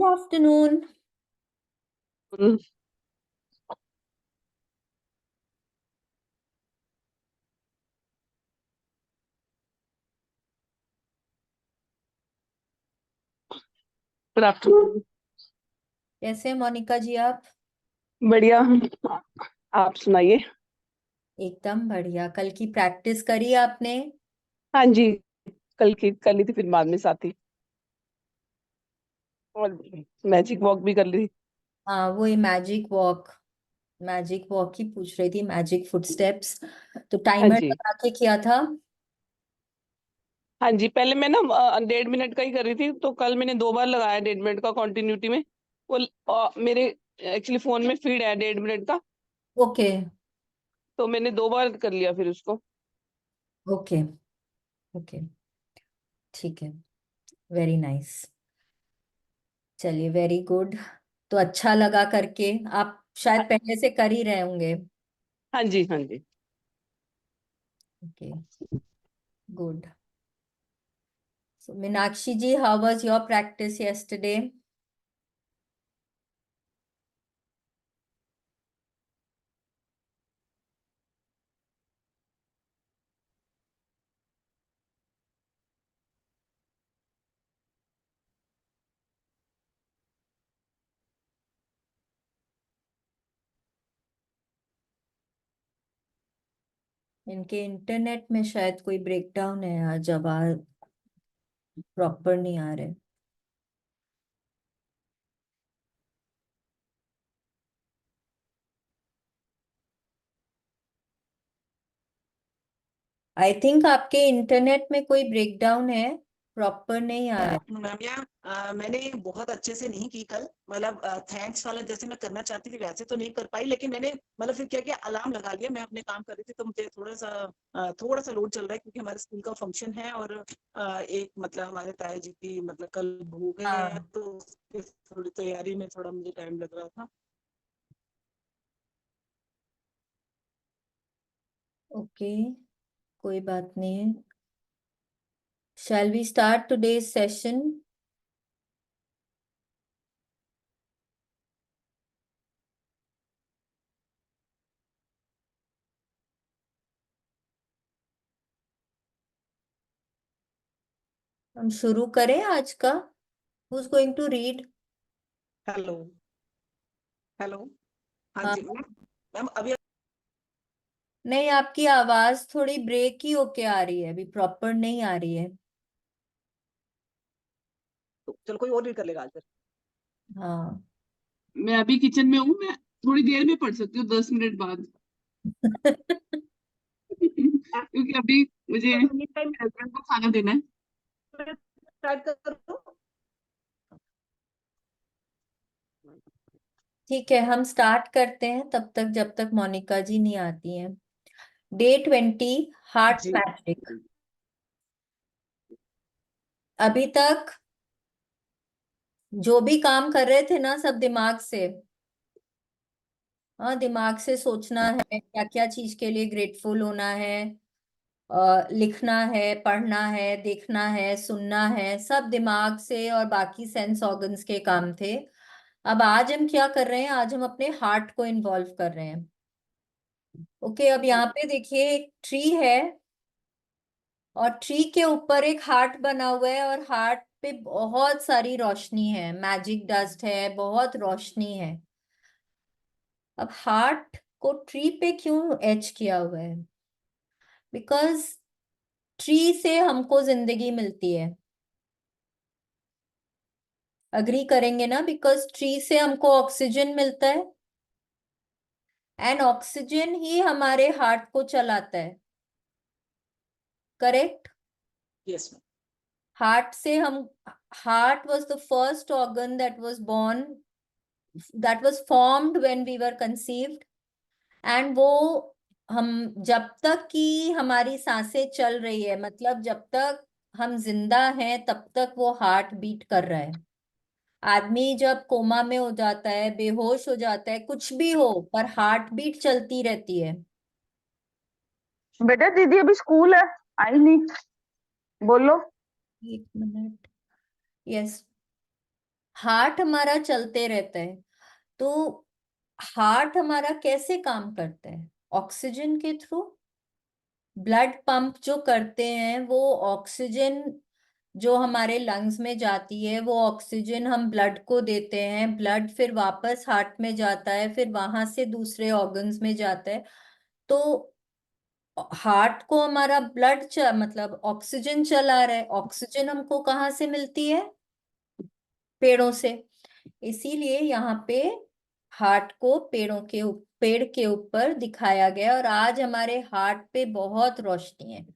Good afternoon. Mm. Good afternoon. कैसे हैं मोनिका जी आप? बढ़िया। आप सुनाइए। एकदम बढ़िया। कल की प्रैक्टिस करी आपने? हाँ जी, कल ही थी, फिर बाद में साथी और मैजिक वॉक भी कर ली। हाँ, वो मैजिक वॉक ही पूछ रही थी, मैजिक फुटस्टेप्स। तो हाँ टाइमर जी। लगा के किया था? हाँ जी, पहले मैं ना 1.5 मिनट का ही कर रही थी, तो कल मैंने 2 बार लगाया 1.5 मिनट का कॉन्टिन्यूटी में। वो मेरे एक्चुअली फोन में फीड है 1.5 मिनट का, ओके तो मैंने 2 बार कर लिया फिर उसको। ओके ओके, ठीक है। Very nice. चलिए, वेरी गुड। तो अच्छा लगा करके। आप शायद पहले से कर ही रहे होंगे। हाँ जी, हाँ जी। Okay, good. So, Meenakshi ji, how was your practice yesterday? इनके इंटरनेट में शायद कोई ब्रेकडाउन है, आज आवाज प्रॉपर नहीं आ रहे। आई थिंक आपके इंटरनेट में कोई ब्रेकडाउन है, प्रॉपर नहीं आ रहा है। मैम मैंने बहुत अच्छे से नहीं की कल, मतलब थैंक्स वाला जैसे मैं करना चाहती थी वैसे तो नहीं कर पाई, लेकिन मैंने मतलब फिर क्या किया, अलार्म लगा लिया। मैं अपने काम कर रही थी तो मुझे थोड़ा सा लोड चल रहा है, क्योंकि हमारे स्कूल का फंक्शन है और एक मतलब हमारे ताया जी की मतलब कल भूख है, हाँ, तो उसकी थोड़ी तैयारी में थोड़ा मुझे टाइम लग रहा था। ओके, कोई बात नहीं है। Shall we start today's session? हम शुरू करें आज का? Who is going to read? Hello hello. हाँ हाँ, जी मैम। मैम अभी नहीं, आपकी आवाज थोड़ी ब्रेक ही होके आ रही है, अभी प्रॉपर नहीं आ रही है। चलो कोई और रीड कर लेगा आज फिर। हाँ। मैं अभी किचन में हूँ, मैं थोड़ी देर में पढ़ सकती हूँ, 10 मिनट बाद। क्योंकि अभी मुझे हस्बैंड को खाना देना है। स्टार्ट करो। ठीक है, हम स्टार्ट करते हैं तब तक, जब तक मोनिका जी नहीं आती हैं। डे 20, हार्ट जी मैजिक। अभी तक जो भी काम कर रहे थे ना, सब दिमाग से। हाँ, दिमाग से सोचना है क्या क्या चीज के लिए ग्रेटफुल होना है, लिखना है, पढ़ना है, देखना है, सुनना है, सब दिमाग से और बाकी सेंस ऑर्गन्स के काम थे। अब आज हम क्या कर रहे हैं, आज हम अपने हार्ट को इन्वॉल्व कर रहे हैं। ओके, अब यहाँ पे देखिए, एक ट्री है और ट्री के ऊपर एक हार्ट बना हुआ है, और हार्ट पे बहुत सारी रोशनी है, मैजिक डस्ट है, बहुत रोशनी है। अब हार्ट को ट्री पे क्यों एच किया हुआ है? बिकॉज ट्री से हमको जिंदगी मिलती है। अग्री करेंगे ना? बिकॉज ट्री से हमको ऑक्सीजन मिलता है, एंड ऑक्सीजन ही हमारे हार्ट को चलाता है। करेक्ट? Yes ma'am. हार्ट से हम heart was the first organ that was born, that was formed when we were conceived. And वो, हम जब तक कि हमारी सांसें चल रही है, मतलब जब तक हम जिंदा हैं, तब तक वो हार्ट बीट कर रहा है। आदमी जब कोमा में हो जाता है, बेहोश हो जाता है, कुछ भी हो, पर हार्ट बीट चलती रहती है। बेटा दीदी अभी स्कूल है, आई नहीं। बोलो। एक मिनट। यस। हार्ट हमारा चलते रहता है, तो हार्ट हमारा कैसे काम करता है? ऑक्सीजन के थ्रू। ब्लड पंप जो करते हैं वो ऑक्सीजन जो हमारे लंग्स में जाती है, वो ऑक्सीजन हम ब्लड को देते हैं, ब्लड फिर वापस हार्ट में जाता है, फिर वहां से दूसरे ऑर्गन्स में जाता है। तो हार्ट को हमारा ब्लड मतलब ऑक्सीजन चला रहा है। ऑक्सीजन हमको कहाँ से मिलती है? पेड़ों से। इसीलिए यहाँ पे हार्ट को पेड़ के ऊपर दिखाया गया, और आज हमारे हार्ट पे बहुत रोशनी है।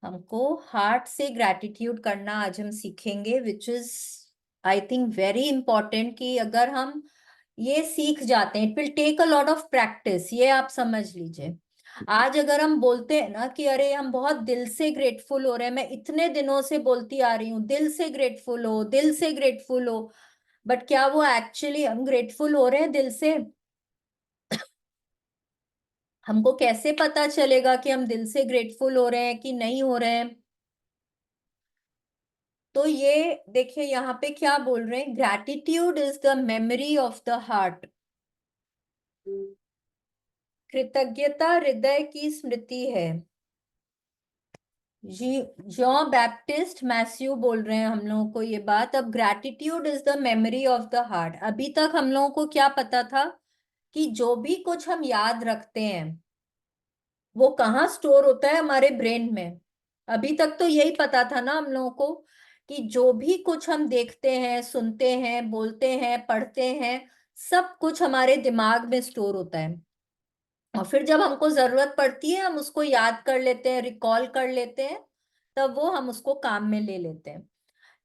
हमको हार्ट से ग्रैटिट्यूड करना आज हम सीखेंगे, which is I think very important. कि अगर हम ये सीख जाते हैं, it will take a lot of practice, ये आप समझ लीजिए। आज अगर हम बोलते हैं ना कि अरे हम बहुत दिल से ग्रेटफुल हो रहे हैं, मैं इतने दिनों से बोलती आ रही हूँ दिल से ग्रेटफुल हो, दिल से ग्रेटफुल हो, बट क्या वो एक्चुअली हम ग्रेटफुल हो रहे हैं दिल से? हमको कैसे पता चलेगा कि हम दिल से ग्रेटफुल हो रहे हैं कि नहीं हो रहे हैं? तो ये देखिए यहाँ पे क्या बोल रहे हैं, gratitude is the memory of the heart. कृतज्ञता हृदय की स्मृति है। जी, जॉन बैप्टिस्ट मैथ्यू बोल रहे हैं हम लोगों को ये बात। अब gratitude is the memory of the heart. अभी तक हम लोगों को क्या पता था कि जो भी कुछ हम याद रखते हैं वो कहाँ स्टोर होता है? हमारे ब्रेन में। अभी तक तो यही पता था ना हम लोगों को कि जो भी कुछ हम देखते हैं, सुनते हैं, बोलते हैं, पढ़ते हैं, सब कुछ हमारे दिमाग में स्टोर होता है। और फिर जब हमको जरूरत पड़ती है हम उसको याद कर लेते हैं, रिकॉल कर लेते हैं, तब वो हम उसको काम में ले लेते हैं।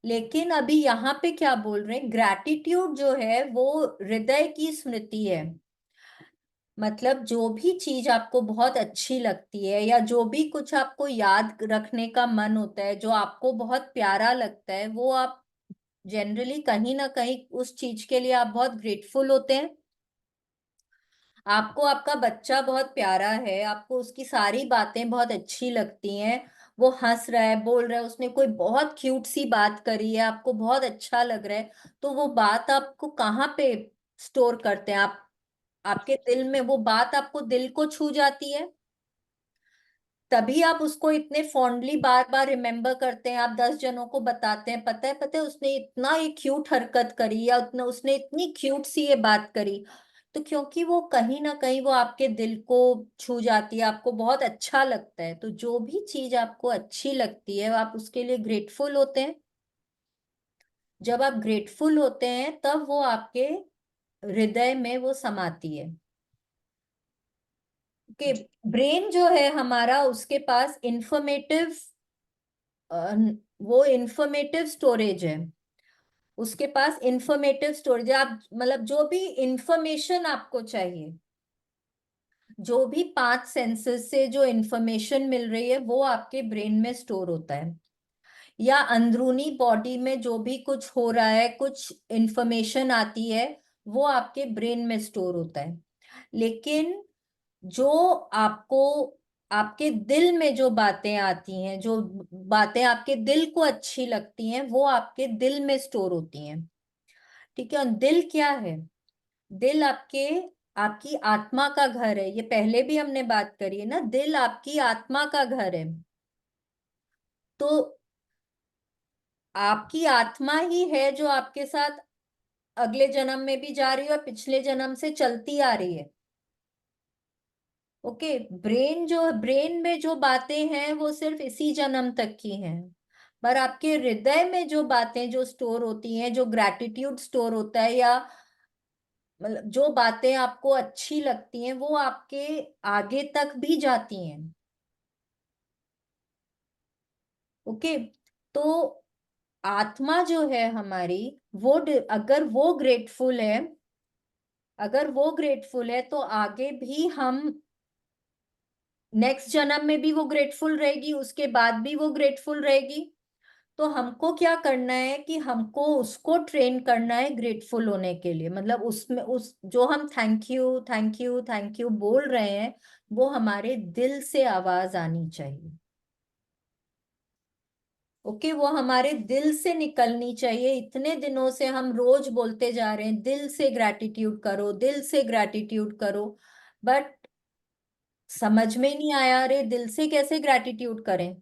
लेकिन अभी यहाँ पे क्या बोल रहे हैं, ग्रैटिट्यूड जो है वो हृदय की स्मृति है। मतलब जो भी चीज आपको बहुत अच्छी लगती है, या जो भी कुछ आपको याद रखने का मन होता है, जो आपको बहुत प्यारा लगता है, वो आप जनरली कहीं ना कहीं उस चीज के लिए आप बहुत ग्रेटफुल होते हैं। आपको आपका बच्चा बहुत प्यारा है, आपको उसकी सारी बातें बहुत अच्छी लगती हैं, वो हंस रहा है, बोल रहा है, उसने कोई बहुत क्यूट सी बात करी है, आपको बहुत अच्छा लग रहा है, तो वो बात आपको कहाँ पे स्टोर करते हैं आप? आपके दिल में। वो बात आपको दिल को छू जाती है, तभी आप उसको इतने फॉन्डली बार बार रिमेम्बर करते हैं। आप 10 जनों को बताते हैं, पता है उसने इतना ये क्यूट हरकत करी, या उतना उसने इतनी क्यूट सी ये बात करी। तो क्योंकि वो कहीं ना कहीं वो आपके दिल को छू जाती है, आपको बहुत अच्छा लगता है। तो जो भी चीज आपको अच्छी लगती है आप उसके लिए ग्रेटफुल होते हैं। जब आप ग्रेटफुल होते हैं तब वो आपके हृदय में वो समाती है। कि जी। ब्रेन जो है हमारा, उसके पास इंफॉर्मेटिव वो इंफॉर्मेटिव स्टोरेज है। उसके पास इंफॉर्मेटिव स्टोरेज है। आप मतलब जो भी इंफॉर्मेशन आपको चाहिए, जो भी 5 सेंसेस से जो इंफॉर्मेशन मिल रही है, वो आपके ब्रेन में स्टोर होता है। या अंदरूनी बॉडी में जो भी कुछ हो रहा है, कुछ इंफॉर्मेशन आती है, वो आपके ब्रेन में स्टोर होता है। लेकिन जो आपको आपके दिल में जो बातें आती हैं, जो बातें आपके दिल को अच्छी लगती हैं, वो आपके दिल में स्टोर होती हैं। ठीक है? और दिल क्या है? दिल आपकी आत्मा का घर है। ये पहले भी हमने बात करी है ना, दिल आपकी आत्मा का घर है। तो आपकी आत्मा ही है जो आपके साथ अगले जन्म में भी जा रही है और पिछले जन्म से चलती आ रही है। ओके, ब्रेन में जो बातें हैं वो सिर्फ इसी जन्म तक की हैं। पर आपके हृदय में जो बातें जो स्टोर होती हैं, जो ग्रैटिट्यूड स्टोर होता है, या मतलब जो बातें आपको अच्छी लगती हैं, वो आपके आगे तक भी जाती हैं। ओके, तो आत्मा जो है हमारी, अगर वो ग्रेटफुल है, अगर वो ग्रेटफुल है, तो आगे भी हम नेक्स्ट जन्म में भी वो ग्रेटफुल रहेगी, उसके बाद भी वो ग्रेटफुल रहेगी। तो हमको क्या करना है कि हमको उसको ट्रेन करना है ग्रेटफुल होने के लिए। मतलब उसमें उस जो हम thank you thank you thank you बोल रहे हैं, वो हमारे दिल से आवाज आनी चाहिए। ओके, वो हमारे दिल से निकलनी चाहिए। इतने दिनों से हम रोज बोलते जा रहे हैं दिल से ग्रैटिट्यूड करो, दिल से ग्रैटिट्यूड करो, बट समझ में ही नहीं आया अरे दिल से कैसे ग्रैटिट्यूड करें।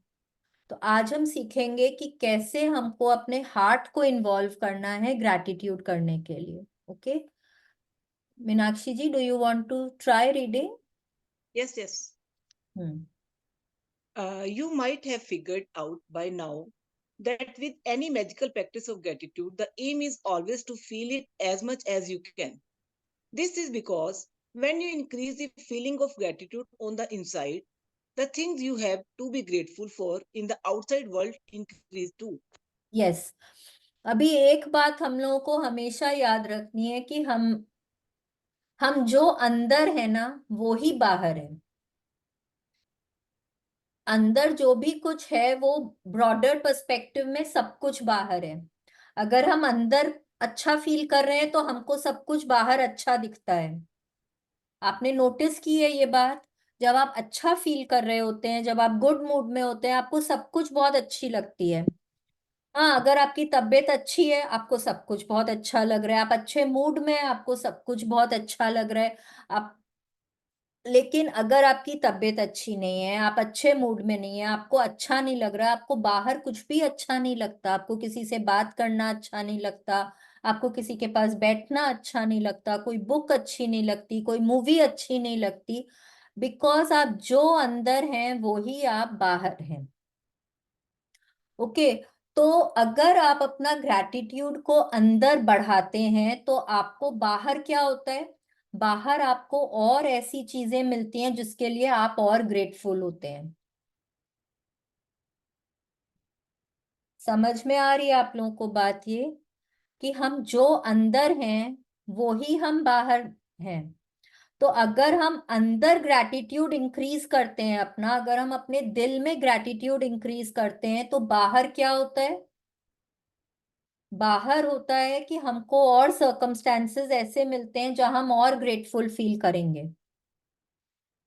तो आज हम सीखेंगे कि कैसे हमको अपने हार्ट को इन्वॉल्व करना है ग्रैटिट्यूड करने के लिए। Okay, Meenakshi ji, do you want to try reading? Yes, yes. You might have figured out by now that with any magical practice of gratitude, the aim is always to feel it as much as you can. This is because when you increase the feeling of gratitude on the inside, the things you have to be grateful for in the outside world increase too. Yes, अभी एक बात हम लोगों को हमेशा याद रखनी है कि हम जो अंदर है ना वो ही बाहर है। अंदर जो भी कुछ है वो ब्रॉडर पर्सपेक्टिव में सब कुछ बाहर है। अगर हम अंदर अच्छा फील कर रहे हैं तो हमको सब कुछ बाहर अच्छा दिखता है। आपने नोटिस की है ये बात? जब आप अच्छा फील कर रहे होते हैं, जब आप गुड मूड में होते हैं, आपको सब कुछ बहुत अच्छी लगती है। हाँ, अगर आपकी तबीयत अच्छी है आपको सब कुछ बहुत अच्छा लग रहा है, आप अच्छे मूड में हैं आपको सब कुछ बहुत अच्छा लग रहा है। आप लेकिन अगर आपकी तबीयत अच्छी नहीं है, आप अच्छे मूड में नहीं है, आपको अच्छा नहीं लग रहा, आपको बाहर कुछ भी अच्छा नहीं लगता, आपको किसी से बात करना अच्छा नहीं लगता, आपको किसी के पास बैठना अच्छा नहीं लगता, कोई बुक अच्छी नहीं लगती, कोई मूवी अच्छी नहीं लगती, बिकॉज आप जो अंदर हैं वो ही आप बाहर हैं। ओके, तो अगर आप अपना ग्रैटिट्यूड को अंदर बढ़ाते हैं तो आपको बाहर क्या होता है? बाहर आपको और ऐसी चीजें मिलती हैं जिसके लिए आप और ग्रेटफुल होते हैं। समझ में आ रही है आप लोगों को बात ये, कि हम जो अंदर हैं वो ही हम बाहर हैं। तो अगर हम अंदर ग्रैटिट्यूड इंक्रीज करते हैं अपना, अगर हम अपने दिल में ग्रैटिट्यूड इंक्रीज करते हैं तो बाहर क्या होता है? बाहर होता है कि हमको और सर्कमस्टेंसेस ऐसे मिलते हैं जहां हम और ग्रेटफुल फील करेंगे।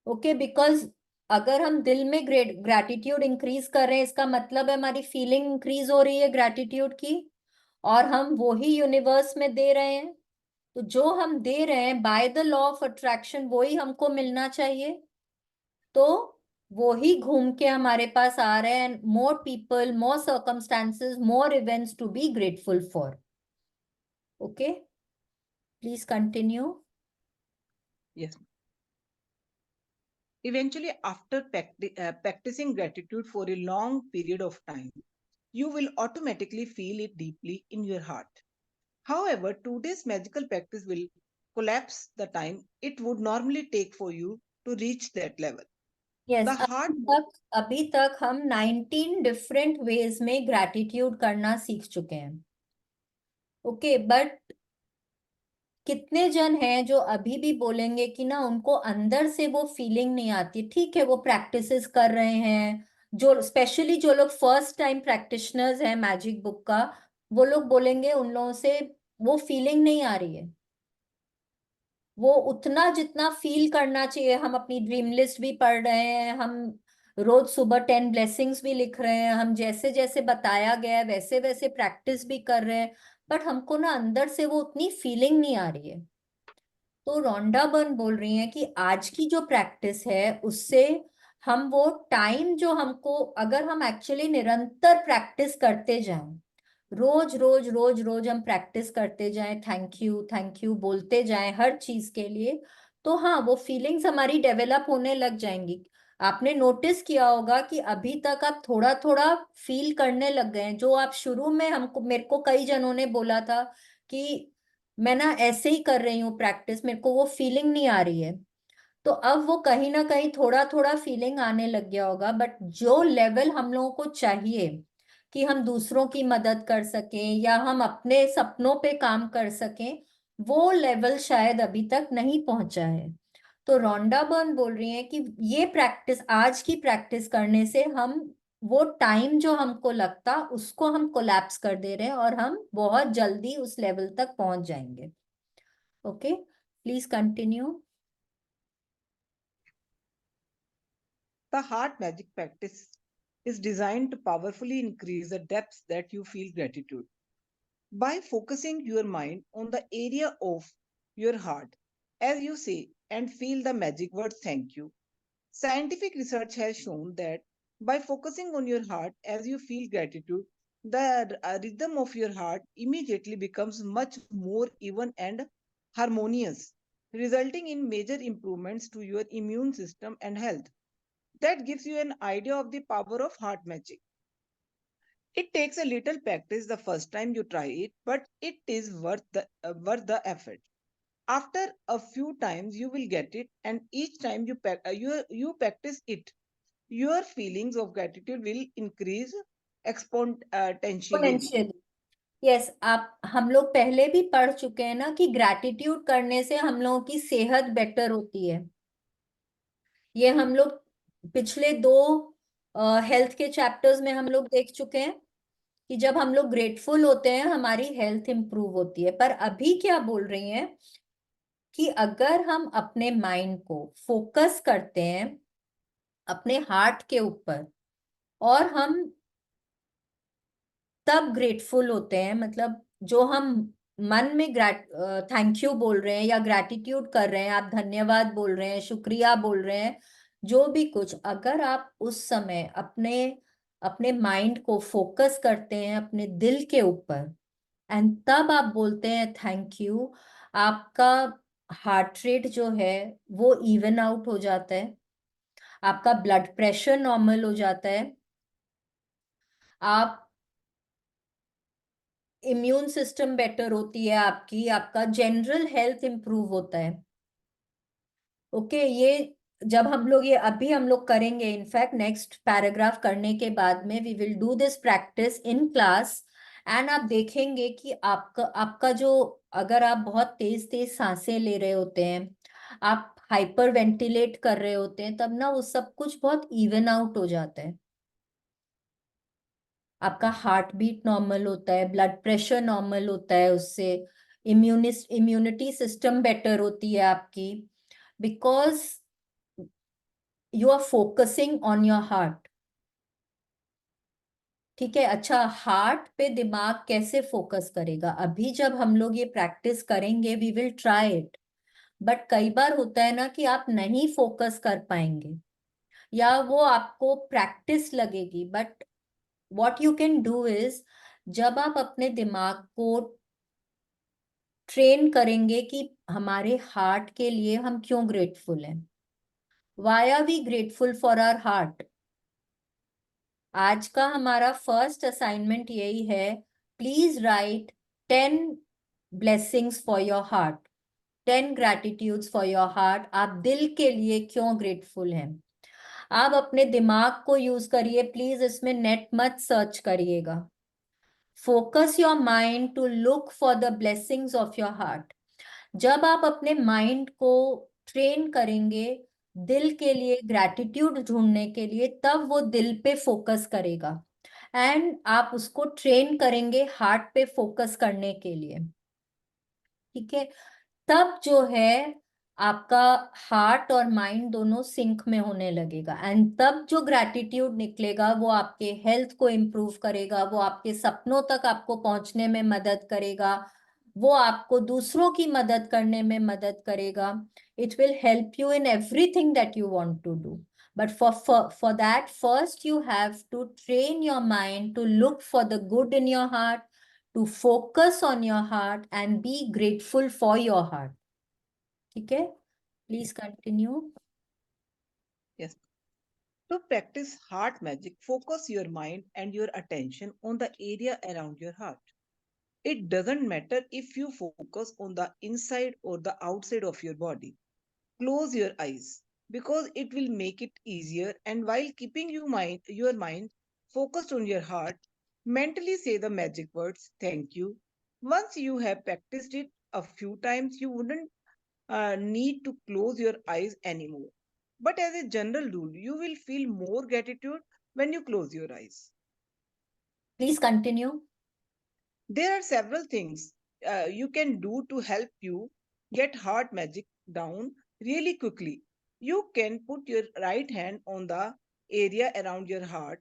ओके, बिकॉज अगर हम दिल में ग्रैटिट्यूड इंक्रीज कर रहे हैं इसका मतलब है हमारी फीलिंग इंक्रीज हो रही है ग्रैटिट्यूड की, और हम वो ही यूनिवर्स में दे रहे हैं। तो जो हम दे रहे हैं by the law of attraction वो ही हमको मिलना चाहिए। तो वो ही घूम के हमारे पास आ रहे हैं, more people, more circumstances, more events to be grateful for. Okay, please continue. Yes. Eventually, after practicing gratitude for a long period of time, you will automatically feel it deeply in your heart. However, today's magical practice will collapse the time it would normally take for you to reach that level. Yes, The heart, अभी तक हम 19 different ways में gratitude करना सीख चुके हैं। Okay, but कितने जन हैं जो अभी भी बोलेंगे कि ना उनको अंदर से वो फीलिंग नहीं आती? ठीक है, वो प्रैक्टिसेस कर रहे हैं, जो स्पेशली जो लोग फर्स्ट टाइम प्रैक्टिशनर्स हैं मैजिक बुक का, वो लोग बोलेंगे उन लोगों से वो फीलिंग नहीं आ रही है। वो उतना जितना फील करना चाहिए, हम अपनी ड्रीम लिस्ट भी पढ़ रहे हैं, हम रोज सुबह 10 ब्लेसिंग्स भी लिख रहे हैं, हम जैसे जैसे बताया गया है वैसे वैसे प्रैक्टिस भी कर रहे हैं, बट हमको ना अंदर से वो उतनी फीलिंग नहीं आ रही है। तो रोंडा बर्न बोल रही हैं कि आज की जो प्रैक्टिस है उससे हम वो टाइम जो हमको, अगर हम एक्चुअली निरंतर प्रैक्टिस करते जाएं, रोज रोज रोज रोज हम प्रैक्टिस करते जाएं, थैंक यू बोलते जाएं हर चीज के लिए, तो हाँ वो फीलिंग्स हमारी डेवलप होने लग जाएंगी। आपने नोटिस किया होगा कि अभी तक आप थोड़ा थोड़ा फील करने लग गए हैं, जो आप शुरू में हमको, मेरे को कई जनों ने बोला था कि मैं ना ऐसे ही कर रही हूँ प्रैक्टिस, मेरे को वो फीलिंग नहीं आ रही है। तो अब वो कहीं ना कहीं थोड़ा थोड़ा फीलिंग आने लग गया होगा, बट जो लेवल हम लोगों को चाहिए कि हम दूसरों की मदद कर सकें या हम अपने सपनों पे काम कर सकें, वो लेवल शायद अभी तक नहीं पहुंचा है। तो रोंडा बर्न बोल रही है कि ये प्रैक्टिस, आज की प्रैक्टिस करने से हम वो टाइम जो हमको लगता उसको हम कोलैप्स कर दे रहे हैं और हम बहुत जल्दी उस लेवल तक पहुंच जाएंगे। Okay, please continue. the heart magic practice is designed to powerfully increase the depths that you feel gratitude. By focusing your mind on the area of your heart, as you say and feel the magic word thank you. Scientific research has shown that by focusing on your heart as you feel gratitude, the rhythm of your heart immediately becomes much more even and harmonious, resulting in major improvements to your immune system and health. That gives you an idea of the power of heart magic. It takes a little practice the first time you try it, but it is worth the effort. After a few times, you will get it, and each time you practice it, your feelings of gratitude will increase exponentially. Exponentially. Yes, आप हम लोग पहले भी पढ़ चुके हैं ना कि ग्रैटिट्यूड करने से हम लोगों की सेहत बेटर होती है। ये हम लोग पिछले 2 हेल्थ के चैप्टर्स में हम लोग देख चुके हैं कि जब हम लोग ग्रेटफुल होते हैं हमारी हेल्थ इंप्रूव होती है। पर अभी क्या बोल रही हैं कि अगर हम अपने माइंड को फोकस करते हैं अपने हार्ट के ऊपर और हम तब ग्रेटफुल होते हैं, मतलब जो हम मन में थैंक यू बोल रहे हैं या ग्रैटिट्यूड कर रहे हैं, आप धन्यवाद बोल रहे हैं, शुक्रिया बोल रहे हैं, जो भी कुछ, अगर आप उस समय अपने अपने माइंड को फोकस करते हैं अपने दिल के ऊपर एंड तब आप बोलते हैं थैंक यू, आपका हार्ट रेट जो है वो इवन आउट हो जाता है, आपका ब्लड प्रेशर नॉर्मल हो जाता है, आप इम्यून सिस्टम बेटर होती है आपकी, आपका जनरल हेल्थ इंप्रूव होता है। ओके, ये जब हम लोग ये अभी हम लोग करेंगे, इनफैक्ट नेक्स्ट पैराग्राफ करने के बाद में we will do this practice in class and आप देखेंगे कि आपका जो, अगर आप बहुत तेज तेज सांसें ले रहे होते हैं, आप हाइपर वेंटिलेट कर रहे होते हैं, तब ना वो सब कुछ बहुत इवन आउट हो जाता है। आपका हार्ट बीट नॉर्मल होता है, ब्लड प्रेशर नॉर्मल होता है, उससे इम्यूनिटी सिस्टम बेटर होती है आपकी, because you are focusing on your heart. ठीक है, अच्छा, हार्ट पे दिमाग कैसे फोकस करेगा? अभी जब हम लोग ये प्रैक्टिस करेंगे we will try it, but कई बार होता है ना कि आप नहीं फोकस कर पाएंगे या वो आपको प्रैक्टिस लगेगी, but what you can do is, जब आप अपने दिमाग को ट्रेन करेंगे कि हमारे हार्ट के लिए हम क्यों ग्रेटफुल हैं, why are we grateful for our heart, आज का हमारा फर्स्ट असाइनमेंट यही है, please right 10 blessings for your heart, 10 gratitudes for your heart, आप दिल के लिए क्यों ग्रेटफुल हैं। आप अपने दिमाग को यूज करिए, प्लीज इसमें नेट मत सर्च करिएगा। Focus your mind to look for the blessings of your heart. जब आप अपने माइंड को ट्रेन करेंगे दिल के लिए ग्रैटिट्यूड ढूंढने के लिए, तब वो दिल पे फोकस करेगा एंड आप उसको ट्रेन करेंगे हार्ट पे फोकस करने के लिए। ठीक है, तब जो है आपका हार्ट और माइंड दोनों सिंक में होने लगेगा एंड तब जो ग्रैटिट्यूड निकलेगा वो आपके हेल्थ को इम्प्रूव करेगा, वो आपके सपनों तक आपको पहुंचने में मदद करेगा, वो आपको दूसरों की मदद करने में मदद करेगा। It will help you in everything that you want to do, but for that first you have to train your mind to look for the good in your heart, to focus on your heart and be grateful for your heart. ठीक है, please continue. Yes. To practice heart magic, focus your mind and your attention on the area around your heart. It doesn't matter if you focus on the inside or the outside of your body. Close your eyes because it will make it easier, and while keeping your mind focused on your heart, mentally say the magic words thank you. Once you have practiced it a few times, you wouldn't need to close your eyes anymore. But as a general rule, you will feel more gratitude when you close your eyes. Please continue. There are several things you can do to help you get heart magic down really quickly. You can put your right hand on the area around your heart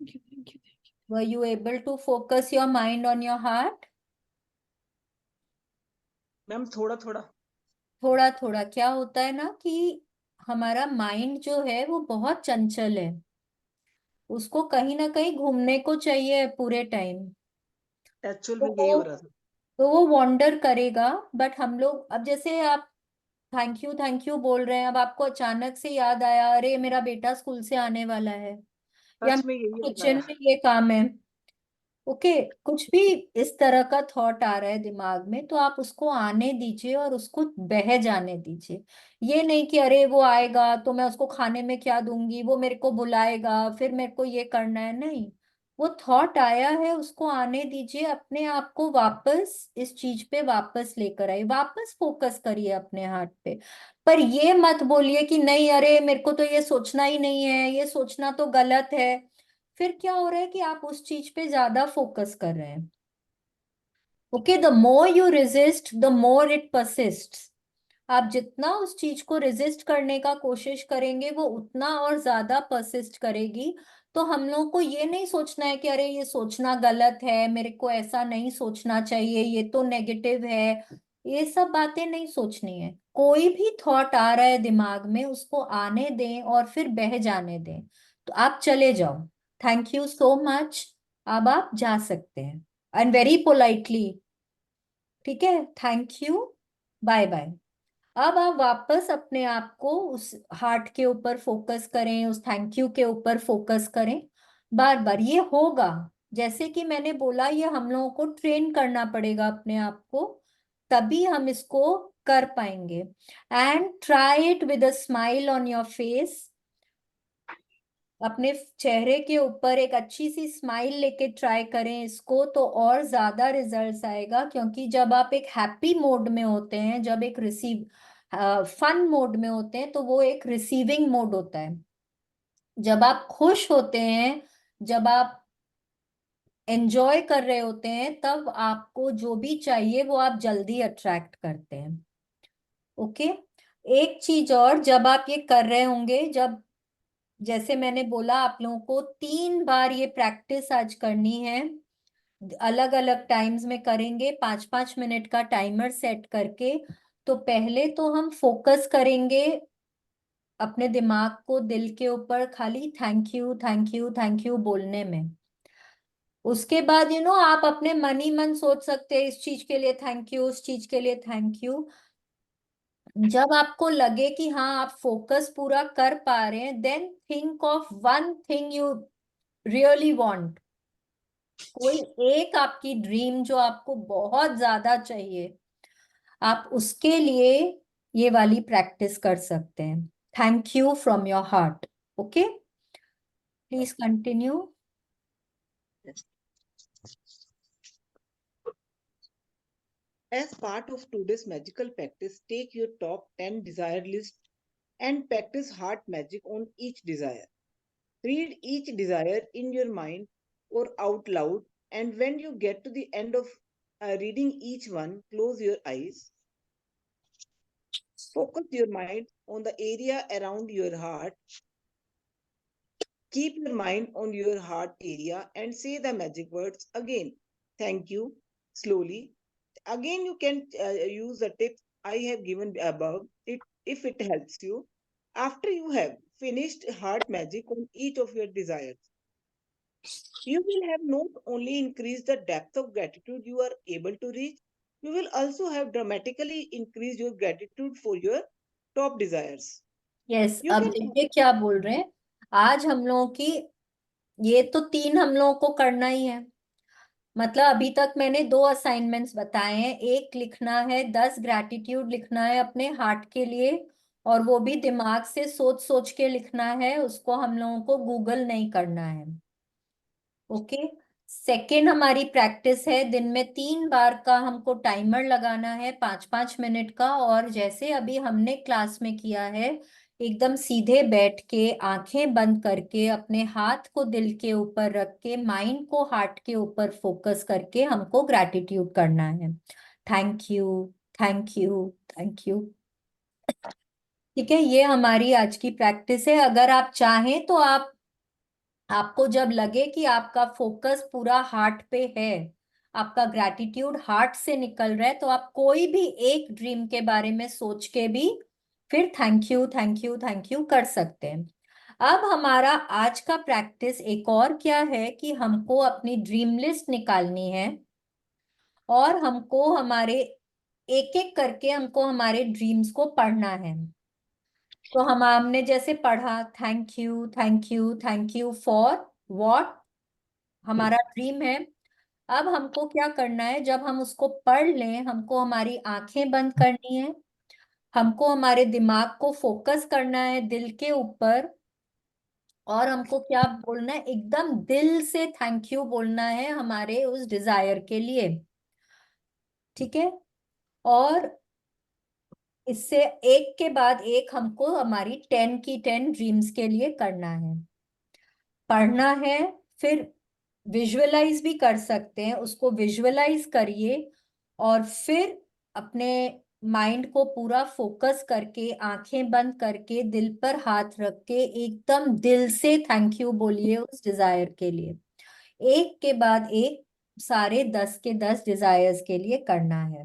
Thank you. Were you able to focus your mind on your heart? Ma'am थोड़ा थोड़ा। थोड़ा थोड़ा क्या होता है ना कि हमारा माइंड जो है वो बहुत चंचल है, उसको कहीं ना कहीं घूमने को चाहिए पूरे टाइम। एक्चुअल तो में यही हो रहा था। वो वॉन्डर करेगा। बट हम लोग अब जैसे आप थैंक यू बोल रहे हैं, अब आपको अचानक से याद आया अरे मेरा बेटा स्कूल से आने वाला है, या सच में यही याद किचन आया। में ये काम है। ओके, कुछ भी इस तरह का थॉट आ रहा है दिमाग में तो आप उसको आने दीजिए और उसको बह जाने दीजिए। ये नहीं कि अरे वो आएगा तो मैं उसको खाने में क्या दूंगी, वो मेरे को बुलाएगा फिर मेरे को ये करना है, नहीं। वो थॉट आया है उसको आने दीजिए, अपने आप को वापस इस चीज पे वापस लेकर आइए, वापस फोकस करिए अपने हार्ट पे। पर ये मत बोलिए कि नहीं अरे मेरे को तो ये सोचना ही नहीं है, ये सोचना तो गलत है। फिर क्या हो रहा है कि आप उस चीज पे ज्यादा फोकस कर रहे हैं। Okay, the more you resist the more it persist. आप जितना उस चीज को रेजिस्ट करने का कोशिश करेंगे वो उतना और ज्यादा परसिस्ट करेगी। तो हम लोग को ये नहीं सोचना है कि अरे ये सोचना गलत है, मेरे को ऐसा नहीं सोचना चाहिए, ये तो नेगेटिव है। ये सब बातें नहीं सोचनी है। कोई भी थॉट आ रहा है दिमाग में उसको आने दें और फिर बह जाने दें। तो आप चले जाओ। Thank you so much. अब आप जा सकते हैं एंड वेरी पोलाइटली। ठीक है, थैंक यू, बाय बाय। अब आप वापस अपने आप को उस हार्ट के ऊपर फोकस करें, उस थैंक यू के ऊपर फोकस करें। बार बार ये होगा। जैसे कि मैंने बोला ये हम लोगों को ट्रेन करना पड़ेगा अपने आप को, तभी हम इसको कर पाएंगे। And try it with a smile on your face. अपने चेहरे के ऊपर एक अच्छी सी स्माइल लेके ट्राई करें इसको, तो और ज्यादा रिजल्ट्स आएगा। क्योंकि जब आप एक हैप्पी मोड में होते हैं, जब एक रिसीव फन मोड में होते हैं, तो वो एक रिसीविंग मोड होता है। जब आप खुश होते हैं, जब आप एंजॉय कर रहे होते हैं, तब आपको जो भी चाहिए वो आप जल्दी अट्रैक्ट करते हैं। ओके, एक चीज और, जब आप ये कर रहे होंगे, जब जैसे मैंने बोला आप लोगों को 3 बार ये प्रैक्टिस आज करनी है, अलग अलग टाइम्स में करेंगे, 5-5 मिनट का टाइमर सेट करके। तो पहले तो हम फोकस करेंगे अपने दिमाग को दिल के ऊपर खाली thank you thank you thank you बोलने में। उसके बाद आप अपने मन ही मन सोच सकते हैं इस चीज के लिए थैंक यू, उस चीज के लिए थैंक यू। जब आपको लगे कि हाँ आप फोकस पूरा कर पा रहे हैं, then think of one thing you really want. कोई एक आपकी ड्रीम जो आपको बहुत ज्यादा चाहिए, आप उसके लिए ये वाली प्रैक्टिस कर सकते हैं। Thank you from your heart. Okay, please continue. As part of today's magical practice, take your top 10 desire list and practice heart magic on each desire. Read each desire in your mind or out loud, and when you get to the end of reading each one, close your eyes. Focus your mind on the area around your heart. Keep your mind on your heart area and say the magic words again. Thank you, slowly. Again, you can use the tips I have given above it if it helps you. After you have finished heart magic on each of your desires, you will have not only increased the depth of gratitude you are able to reach, you will also have dramatically increased your gratitude for your top desires. Yes, You अब can देखिए क्या बोल रहे हैं। आज हम लोगों की ये तो 3 हम लोगों को करना ही है। मतलब अभी तक मैंने 2 असाइनमेंट्स बताए हैं। एक लिखना है, 10 ग्रैटिट्यूड लिखना है अपने हार्ट के लिए, और वो भी दिमाग से सोच सोच के लिखना है, उसको हम लोगों को गूगल नहीं करना है। ओके, सेकेंड हमारी प्रैक्टिस है, दिन में 3 बार का हमको टाइमर लगाना है, 5-5 मिनट का। और जैसे अभी हमने क्लास में किया है, एकदम सीधे बैठ के आंखें बंद करके अपने हाथ को दिल के ऊपर रख के माइंड को हार्ट के ऊपर फोकस करके हमको ग्रैटिट्यूड करना है। Thank you, thank you, thank you. ठीक है, ये हमारी आज की प्रैक्टिस है। अगर आप चाहें तो आप आपको जब लगे कि आपका फोकस पूरा हार्ट पे है, आपका ग्रैटिट्यूड हार्ट से निकल रहा है, तो आप कोई भी एक ड्रीम के बारे में सोच के भी फिर thank you thank you thank you कर सकते हैं। अब हमारा आज का प्रैक्टिस एक और क्या है कि हमको अपनी ड्रीम लिस्ट निकालनी है और हमको हमारे एक एक करके हमको हमारे ड्रीम्स को पढ़ना है। तो हमने जैसे पढ़ा thank you thank you thank you for what हमारा ड्रीम है। अब हमको क्या करना है, जब हम उसको पढ़ लें हमको हमारी आंखें बंद करनी है, हमको हमारे दिमाग को फोकस करना है दिल के ऊपर, और हमको क्या बोलना है, एकदम दिल से थैंक यू बोलना है हमारे उस डिजायर के लिए। ठीक है, और इससे एक के बाद एक हमको हमारी 10 की 10 ड्रीम्स के लिए करना है, पढ़ना है। फिर विजुअलाइज भी कर सकते हैं, उसको विजुअलाइज करिए और फिर अपने माइंड को पूरा फोकस करके आंखें बंद करके दिल पर हाथ रख के एकदम दिल से थैंक यू बोलिए उस डिजायर के लिए, एक के बाद एक सारे 10 के 10 डिजायर्स के लिए करना है।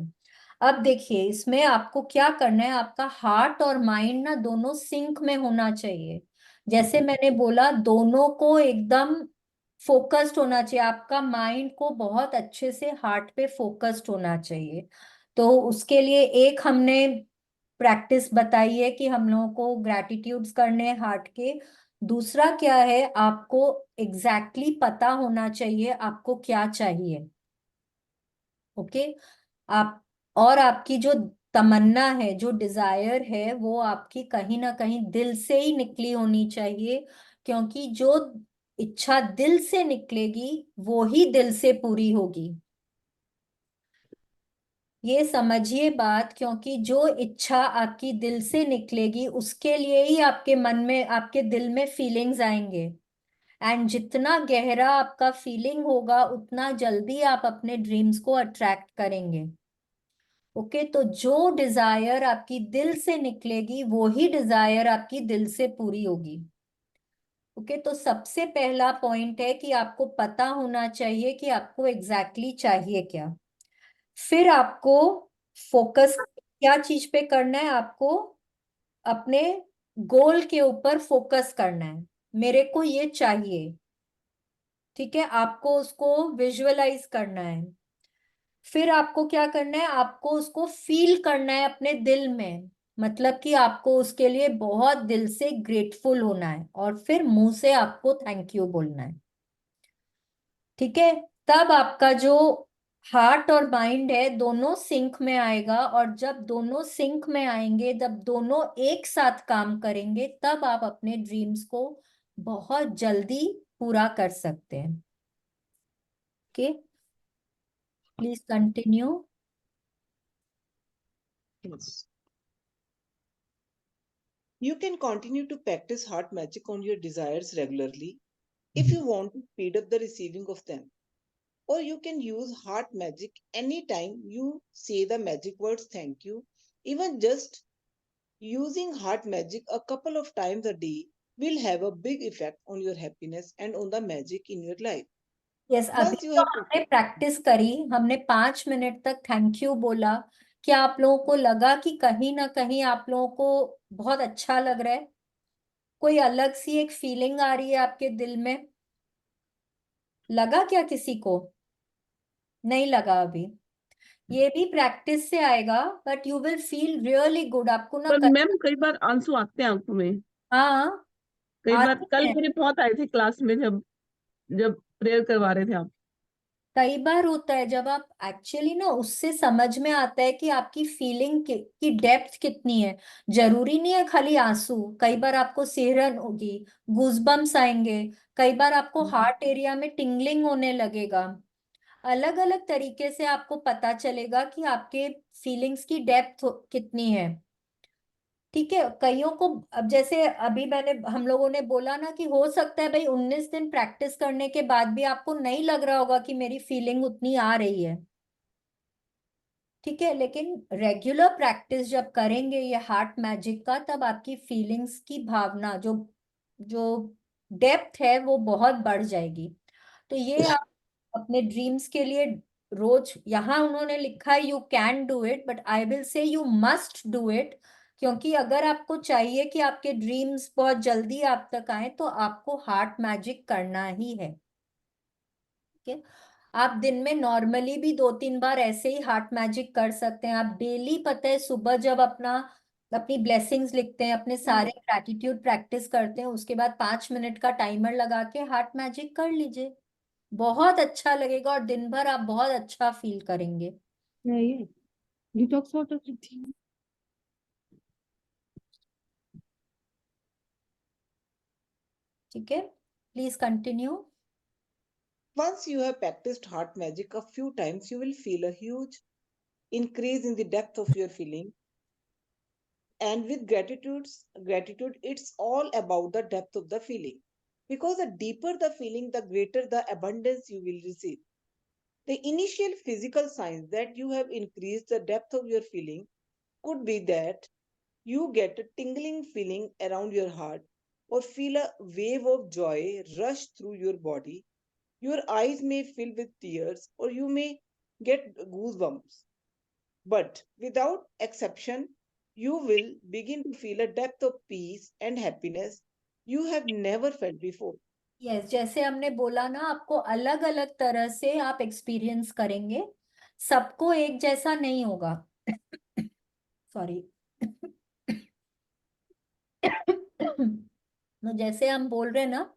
अब देखिए इसमें आपको क्या करना है, आपका हार्ट और माइंड ना दोनों सिंक में होना चाहिए। जैसे मैंने बोला दोनों को एकदम फोकस्ड होना चाहिए, आपका माइंड को बहुत अच्छे से हार्ट पे फोकस्ड होना चाहिए। तो उसके लिए एक हमने प्रैक्टिस बताई है कि हम लोगों को ग्रैटिट्यूड्स करने हैं हार्ट के। दूसरा क्या है, आपको एग्जैक्टली पता होना चाहिए आपको क्या चाहिए। ओके, आप और आपकी जो तमन्ना है जो डिजायर है वो आपकी कहीं ना कहीं दिल से ही निकली होनी चाहिए, क्योंकि जो इच्छा दिल से निकलेगी वो ही दिल से पूरी होगी। ये समझिए बात, क्योंकि जो इच्छा आपकी दिल से निकलेगी उसके लिए ही आपके मन में आपके दिल में फीलिंग्स आएंगे, एंड जितना गहरा आपका फीलिंग होगा उतना जल्दी आप अपने ड्रीम्स को अट्रैक्ट करेंगे। ओके, तो जो डिजायर आपकी दिल से निकलेगी वो ही डिजायर आपकी दिल से पूरी होगी। ओके, तो सबसे पहला पॉइंट है कि आपको पता होना चाहिए कि आपको एग्जैक्टली चाहिए क्या। फिर आपको फोकस क्या चीज पे करना है, आपको अपने गोल के ऊपर फोकस करना है, मेरे को ये चाहिए। ठीक है, आपको उसको विजुअलाइज करना है। फिर आपको क्या करना है, आपको उसको फील करना है अपने दिल में, मतलब कि आपको उसके लिए बहुत दिल से ग्रेटफुल होना है, और फिर मुंह से आपको थैंक यू बोलना है। ठीक है, तब आपका जो हार्ट और माइंड है दोनों सिंक में आएगा, और जब दोनों सिंक में आएंगे, जब दोनों एक साथ काम करेंगे, तब आप अपने ड्रीम्स को बहुत जल्दी पूरा कर सकते हैं। Okay, please continue. Yes. You can continue to practice heart magic on your desires regularly if you want to speed up the receiving of them. Or you can use heart magic anytime you say the magic words thank you. Even just using heart magic a couple of times a day will have a big effect on your happiness and on the magic in your life. Yes, अभी Once you तो have हमने practice करी, हमने 5 minute तक thank you बोला। क्या आप लोगों को लगा कि कहीं ना कहीं आप लोगों को बहुत अच्छा लग रहा है, कोई अलग सी एक फीलिंग आ रही है आपके दिल में? लगा क्या किसी को? नहीं लगा अभी? ये भी प्रैक्टिस से आएगा, but you will feel really good. आपको ना पर मैम कई बार आंसू आते हैं आंखों में, हाँ, कई बार आते कल हैं। मेरे बहुत आए थे क्लास में, जब जब प्रेयर करवा रहे थे आप। कई बार होता है जब आप एक्चुअली ना उससे समझ में आता है कि आपकी फीलिंग की डेप्थ कितनी है। जरूरी नहीं है खाली आंसू, कई बार आपको सिहरन होगी, गूजबम्स आएंगे, कई बार आपको हार्ट एरिया में टिंगलिंग होने लगेगा। अलग अलग तरीके से आपको पता चलेगा कि आपके फीलिंग्स की डेप्थ कितनी है। ठीक है, कईयों को अब जैसे अभी हम लोगों ने बोला ना कि हो सकता है भाई 19 दिन प्रैक्टिस करने के बाद भी आपको नहीं लग रहा होगा कि मेरी फीलिंग उतनी आ रही है। ठीक है, लेकिन रेगुलर प्रैक्टिस जब करेंगे ये हार्ट मैजिक का, तब आपकी फीलिंग्स की भावना जो जो डेप्थ है वो बहुत बढ़ जाएगी। तो ये आप अपने ड्रीम्स के लिए रोज, यहाँ उन्होंने लिखा है you can do it, but I will say you must do it. क्योंकि अगर आपको चाहिए कि आपके ड्रीम्स बहुत जल्दी आप तक आए, तो आपको हार्ट मैजिक करना ही है। ठीक है, आप दिन में नॉर्मली भी 2-3 बार ऐसे ही हार्ट मैजिक कर सकते हैं। आप डेली, पता है, सुबह जब अपनी ब्लेसिंग्स लिखते हैं, अपने सारे ग्रैटिट्यूड प्रैक्टिस करते हैं, उसके बाद 5 मिनट का टाइमर लगा के हार्ट मैजिक कर लीजिए। बहुत अच्छा लगेगा और दिन भर आप बहुत अच्छा फील करेंगे। ये डिटॉक्स वाटर पीती हूँ। ठीक है, please continue. Once you have practiced heart magic a few times, you will feel a huge increase in the depth of your feeling. And with gratitude, it's all about the depth of the feeling. Because the deeper the feeling, the greater the abundance you will receive. The initial physical signs that you have increased the depth of your feeling could be that you get a tingling feeling around your heart, or feel a wave of joy rush through your body. Your eyes may fill with tears, or you may get goosebumps. But without exception, you will begin to feel a depth of peace and happiness you have never felt before. Yes, जैसे हमने बोला ना, आपको अलग अलग तरह से आप एक्सपीरियंस करेंगे, सबको एक जैसा नहीं होगा। सॉरी। तो जैसे हम बोल रहे हैं ना,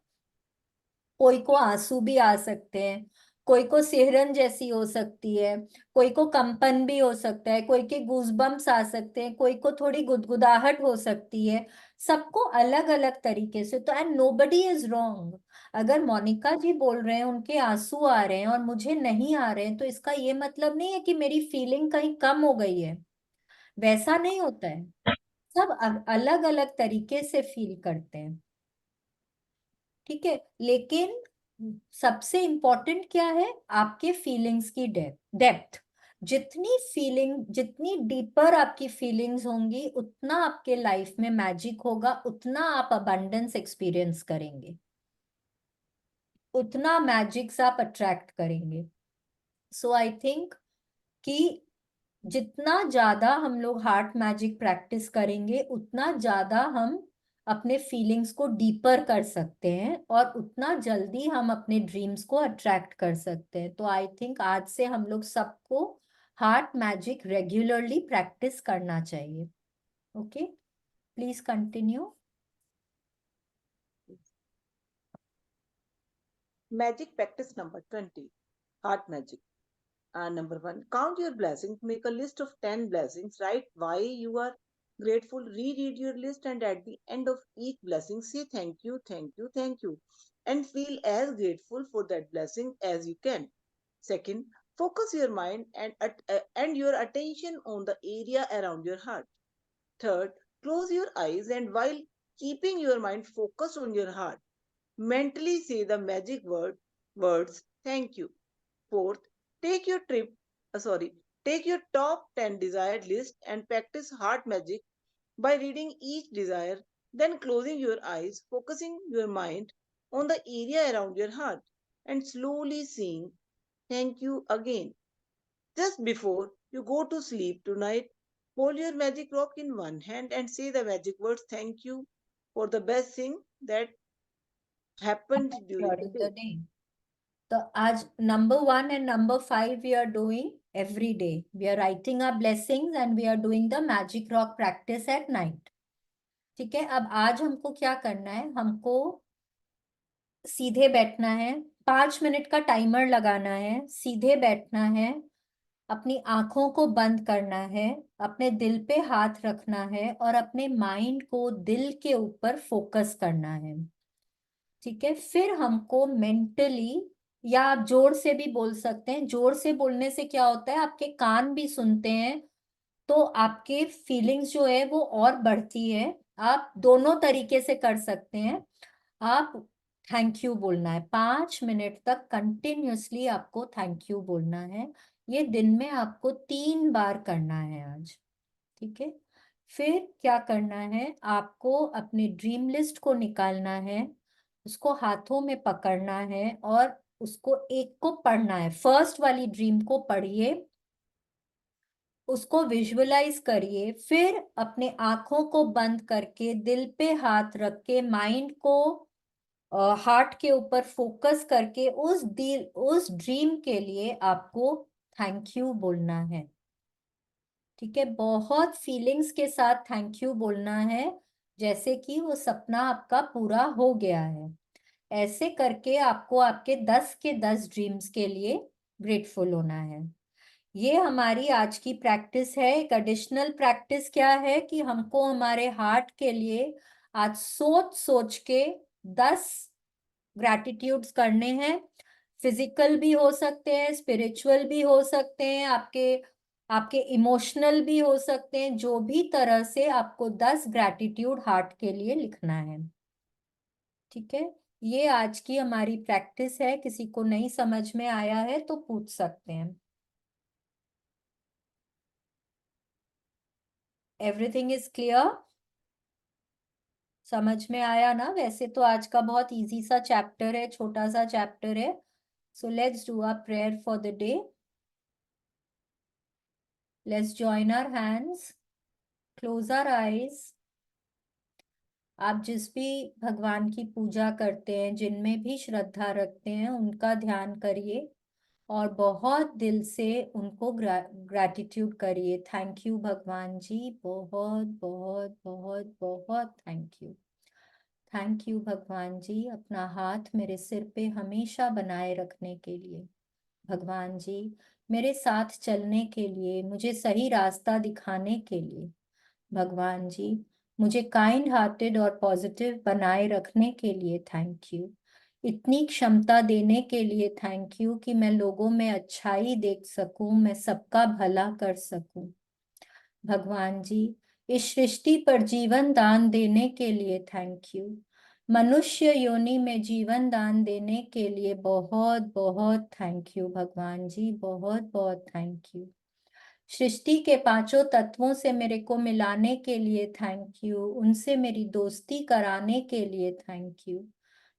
कोई को आंसू भी आ सकते हैं, कोई को सिहरन जैसी हो सकती है, कोई को कंपन भी हो सकता है, कोई के गूजबम्स आ सकते हैं, कोई को थोड़ी गुदगुदाहट हो सकती है। सबको अलग अलग तरीके से। तो एंड नोबडी इज रॉन्ग। अगर मोनिका जी बोल रहे हैं उनके आंसू आ रहे हैं और मुझे नहीं आ रहे हैं, तो इसका ये मतलब नहीं है कि मेरी फीलिंग कहीं कम हो गई है। वैसा नहीं होता है। सब अलग अलग तरीके से फील करते हैं। ठीक है, लेकिन सबसे इंपॉर्टेंट क्या है? आपके फीलिंग्स की डेप्थ। जितनी डीपर आपकी फीलिंग्स होंगी, उतना आपके लाइफ में मैजिक होगा, उतना आप अबंडेंस एक्सपीरियंस करेंगे, उतना मैजिक्स आप अट्रैक्ट करेंगे। सो आई थिंक कि जितना ज्यादा हम लोग हार्ट मैजिक प्रैक्टिस करेंगे, उतना ज्यादा हम अपने फीलिंग्स को डीपर कर सकते हैं, और उतना जल्दी हम अपने ड्रीम्स को अट्रैक्ट कर सकते हैं। तो आई थिंक आज से हम लोग सबको हार्ट मैजिक रेगुलरली प्रैक्टिस करना चाहिए। Okay, please continue. Magic practice number 20, Heart Magic. Number 1, count your blessings. Make a list of 10 blessings. Write why you are grateful. Reread your list, and at the end of each blessing, say thank you, thank you, thank you, and feel as grateful for that blessing as you can. Second, focus your mind and your attention on the area around your heart. Third, close your eyes, and while keeping your mind focused on your heart, mentally say the magic words thank you. Fourth, take your trip, sorry, take your top 10 desired list and practice heart magic by reading each desire, then closing your eyes, focusing your mind on the area around your heart, and slowly saying thank you again. Just before you go to sleep tonight, hold your magic rock in one hand and say the magic words thank you for the best thing that happened during the during the day. Day. तो आज number 1 and number 5 we are doing every day. We are writing our blessings and we are doing the magic rock practice at night. ठीक है, अब आज हमको क्या करना है? हमको सीधे बैठना है, 5 मिनट का टाइमर लगाना है, सीधे बैठना है, अपनी आंखों को बंद करना है, अपने दिल पे हाथ रखना है, और अपने माइंड को दिल के ऊपर फोकस करना है। ठीक है, फिर हमको मेंटली, या आप जोर से भी बोल सकते हैं। जोर से बोलने से क्या होता है, आपके कान भी सुनते हैं, तो आपके फीलिंग्स जो है वो और बढ़ती है। आप दोनों तरीके से कर सकते हैं। आप थैंक यू बोलना है, 5 मिनट तक कंटिन्यूअसली आपको थैंक यू बोलना है। ये दिन में आपको 3 बार करना है आज। ठीक है, फिर क्या करना है? आपको अपने ड्रीम लिस्ट को निकालना है, उसको हाथों में पकड़ना है और उसको एक को पढ़ना है। फर्स्ट वाली ड्रीम को पढ़िए, उसको विजुअलाइज करिए, फिर अपने आंखों को बंद करके दिल पे हाथ रख के माइंड को हार्ट के ऊपर फोकस करके उस ड्रीम के लिए आपको थैंक यू बोलना है। ठीक है, बहुत फीलिंग्स के साथ थैंक यू बोलना है, जैसे कि वो सपना आपका पूरा हो गया है। ऐसे करके आपको आपके 10 के 10 ड्रीम्स के लिए ग्रेटफुल होना है। ये हमारी आज की प्रैक्टिस है। एक एडिशनल प्रैक्टिस क्या है कि हमको हमारे हार्ट के लिए आज सोच सोच के 10 ग्रैटिट्यूड्स करने हैं। फिजिकल भी हो सकते हैं, स्पिरिचुअल भी हो सकते हैं, आपके आपके इमोशनल भी हो सकते हैं। जो भी तरह से आपको 10 ग्रैटिट्यूड हार्ट के लिए लिखना है। ठीक है, ये आज की हमारी प्रैक्टिस है। किसी को नहीं समझ में आया है तो पूछ सकते हैं। Everything is clear? समझ में आया ना? वैसे तो आज का बहुत इजी सा चैप्टर है, छोटा सा चैप्टर है। So let's do a prayer for the day. Let's join our hands, close our eyes. आप जिस भी भगवान की पूजा करते हैं, जिनमें भी श्रद्धा रखते हैं, उनका ध्यान करिए और बहुत दिल से उनको ग्रैटिट्यूड करिए। थैंक यू भगवान जी, बहुत बहुत बहुत बहुत थैंक यू। थैंक यू भगवान जी, अपना हाथ मेरे सिर पे हमेशा बनाए रखने के लिए। भगवान जी, मेरे साथ चलने के लिए, मुझे सही रास्ता दिखाने के लिए। भगवान जी, मुझे काइंड हार्टेड और पॉजिटिव बनाए रखने के लिए थैंक यू। इतनी क्षमता देने के लिए थैंक यू कि मैं लोगों में अच्छाई देख सकूं, मैं सबका भला कर सकूं। भगवान जी, इस सृष्टि पर जीवन दान देने के लिए थैंक यू। मनुष्य योनि में जीवन दान देने के लिए बहुत बहुत थैंक यू। भगवान जी, बहुत बहुत थैंक यू। सृष्टि के पांचों तत्वों से मेरे को मिलाने के लिए थैंक यू। उनसे मेरी दोस्ती कराने के लिए थैंक यू।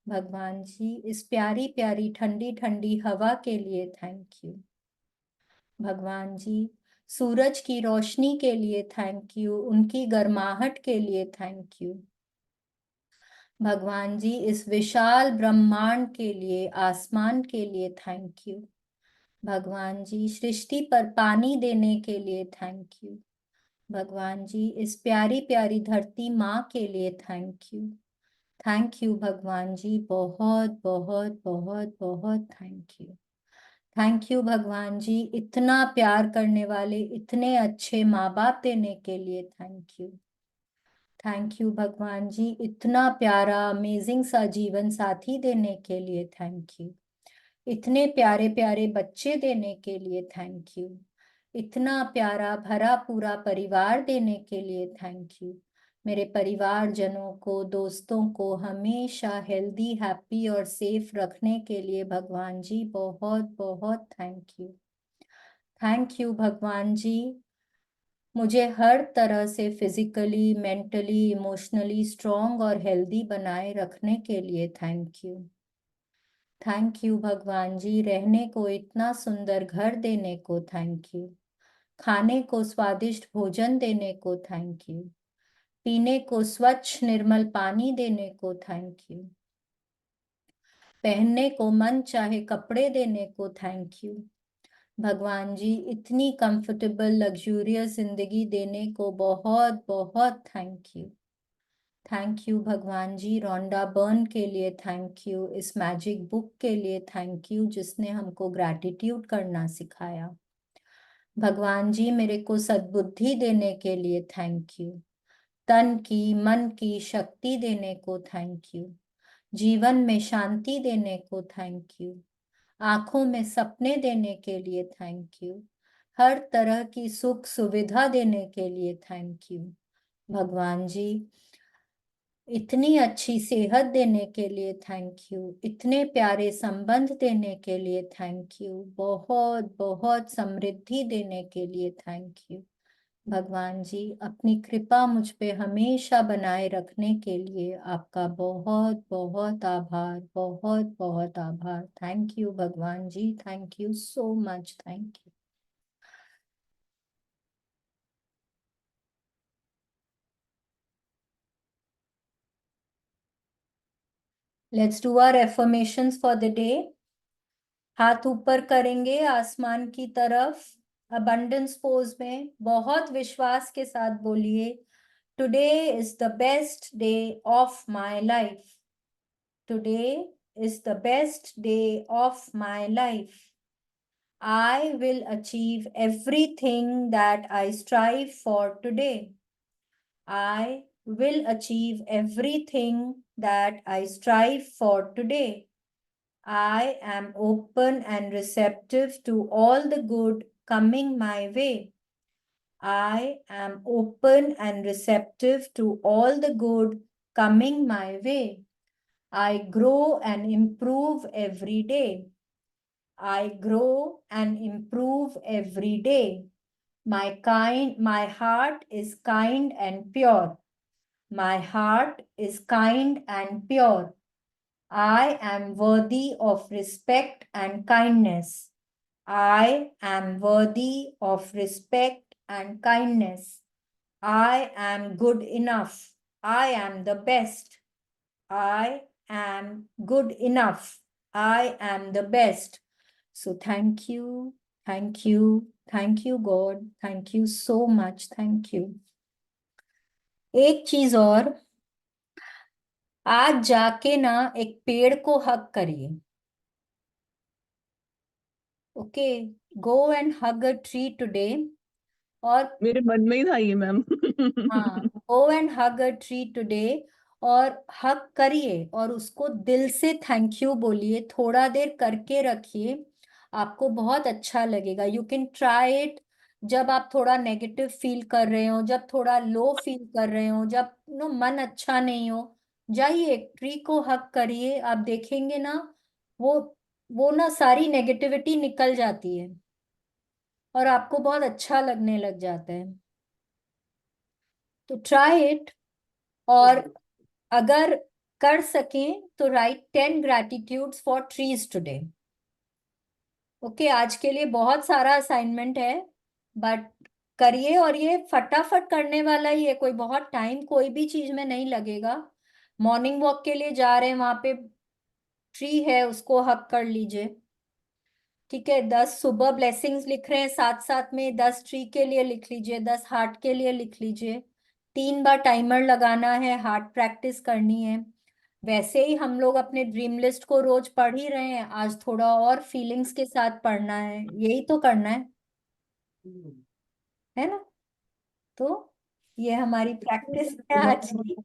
भगवान जी, इस प्यारी प्यारी ठंडी ठंडी हवा के लिए थैंक यू। भगवान जी, सूरज की रोशनी के लिए थैंक यू, उनकी गर्माहट के लिए थैंक यू। भगवान जी, इस विशाल ब्रह्मांड के लिए, आसमान के लिए थैंक यू। भगवान जी, सृष्टि पर पानी देने के लिए थैंक यू। भगवान जी, इस प्यारी प्यारी धरती माँ के लिए थैंक यू। थैंक यू भगवान जी, बहुत बहुत बहुत बहुत थैंक यू। थैंक यू भगवान जी, इतना प्यार करने वाले, इतने अच्छे माँ बाप देने के लिए थैंक यू। थैंक यू भगवान जी, इतना प्यारा अमेजिंग सा जीवन साथी देने के लिए थैंक यू। इतने प्यारे प्यारे बच्चे देने के लिए थैंक यू। इतना प्यारा भरा पूरा परिवार देने के लिए थैंक यू। मेरे परिवारजनों को, दोस्तों को हमेशा हेल्दी, हैप्पी और सेफ रखने के लिए भगवान जी बहुत बहुत थैंक यू। थैंक यू भगवान जी, मुझे हर तरह से फिजिकली, मेंटली, इमोशनली स्ट्रॉन्ग और हेल्दी बनाए रखने के लिए थैंक यू। थैंक यू भगवान जी, रहने को इतना सुंदर घर देने को थैंक यू। खाने को स्वादिष्ट भोजन देने को थैंक यू। पीने को स्वच्छ निर्मल पानी देने को थैंक यू। पहनने को मन चाहे कपड़े देने को थैंक यू। भगवान जी, इतनी कंफर्टेबल लग्जूरियस जिंदगी देने को बहुत बहुत थैंक यू। थैंक यू भगवान जी, रोंडा बर्न के लिए थैंक यू। इस मैजिक बुक के लिए थैंक यू, जिसने हमको ग्रैटिट्यूड करना सिखाया। भगवान जी, मेरे को सद्बुद्धि देने के लिए थैंक यू। तन की, मन की शक्ति देने को थैंक यू। जीवन में शांति देने को थैंक यू। आंखों में सपने देने के लिए थैंक यू। हर तरह की सुख सुविधा देने के लिए थैंक यू। भगवान जी, इतनी अच्छी सेहत देने के लिए थैंक यू। इतने प्यारे संबंध देने के लिए थैंक यू। बहुत बहुत समृद्धि देने के लिए थैंक यू। भगवान जी अपनी कृपा मुझ पे हमेशा बनाए रखने के लिए आपका बहुत बहुत आभार, बहुत बहुत आभार। थैंक यू भगवान जी, thank you so much, thank you. Let's do our affirmations for the day. हाथ ऊपर करेंगे आसमान की तरफ, अबंडेंस पोज में बहुत विश्वास के साथ बोलिए, today is the best day of my life. Today is the best day of my life. I will achieve everything that I strive for today. I will achieve everything that I strive for today. I am open and receptive to all the good coming my way. I am open and receptive to all the good coming my way. I grow and improve every day. I grow and improve every day. My heart is kind and pure. My heart is kind and pure. I am worthy of respect and kindness. I am worthy of respect and kindness. I am good enough. I am the best. I am good enough. I am the best. So thank you, thank you, thank you God, thank you so much, thank you। एक चीज और, आज जाके ना एक पेड़ को हग करिए। Okay, go and hug a tree today. और मेरे मन में ही था ये मैम। हाँ, go and hug a tree today, और हग करिए और उसको दिल से थैंक यू बोलिए, थोड़ा देर करके रखिए, आपको बहुत अच्छा लगेगा। यू कैन ट्राई इट जब आप थोड़ा नेगेटिव फील कर रहे हो, जब थोड़ा लो फील कर रहे हो, जब मन अच्छा नहीं हो, जाइए ट्री को हग करिए, आप देखेंगे ना वो वो ना सारी नेगेटिविटी निकल जाती है और आपको बहुत अच्छा लगने लग जाता है। तो ट्राई इट। और अगर कर सकें तो write 10 gratitudes for trees today. Okay, आज के लिए बहुत सारा असाइनमेंट है, बट करिए, और ये फटाफट करने वाला ही है, कोई बहुत टाइम कोई भी चीज में नहीं लगेगा। मॉर्निंग वॉक के लिए जा रहे हैं, वहां पे ट्री है, उसको हक कर लीजिए। ठीक है, 10 सुबह ब्लेसिंग्स लिख रहे हैं, साथ साथ में 10 ट्री के लिए लिख लीजिए, 10 हार्ट के लिए लिख लीजिए। 3 बार टाइमर लगाना है, हार्ट प्रैक्टिस करनी है। वैसे ही हम लोग अपने ड्रीम लिस्ट को रोज पढ़ ही रहे हैं, आज थोड़ा और फीलिंग्स के साथ पढ़ना है, यही तो करना है ना? तो ये हमारी प्रैक्टिस है आज की,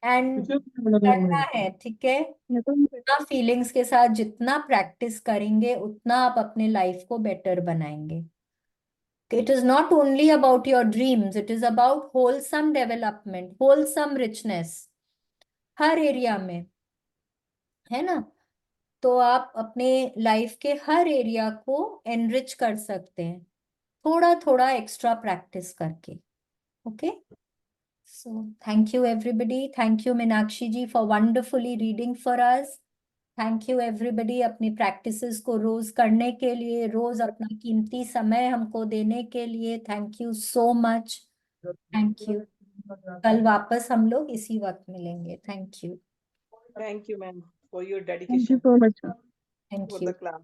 एंड करना है, ठीक है? जितना फीलिंग्स के साथ जितना प्रैक्टिस करेंगे उतना आप अपने लाइफ को बेटर बनाएंगे। It is not only about your dreams, it is about wholesome development, wholesome richness, her area में, है ना? तो आप अपने लाइफ के हर एरिया को एनरिच कर सकते हैं, थोड़ा थोड़ा एक्स्ट्रा प्रैक्टिस करके। Okay, so thank you everybody, thank you Meenakshi ji for wonderfully reading for us. Thank you everybody अपनी प्रैक्टिसेस को रोज करने के लिए, रोज अपना कीमती समय हमको देने के लिए। Thank you so much, thank you. कल वापस हम लोग इसी वक्त मिलेंगे। Thank you, Thank you, ma'am, for your thank you dedication so much. Thank for you. the class.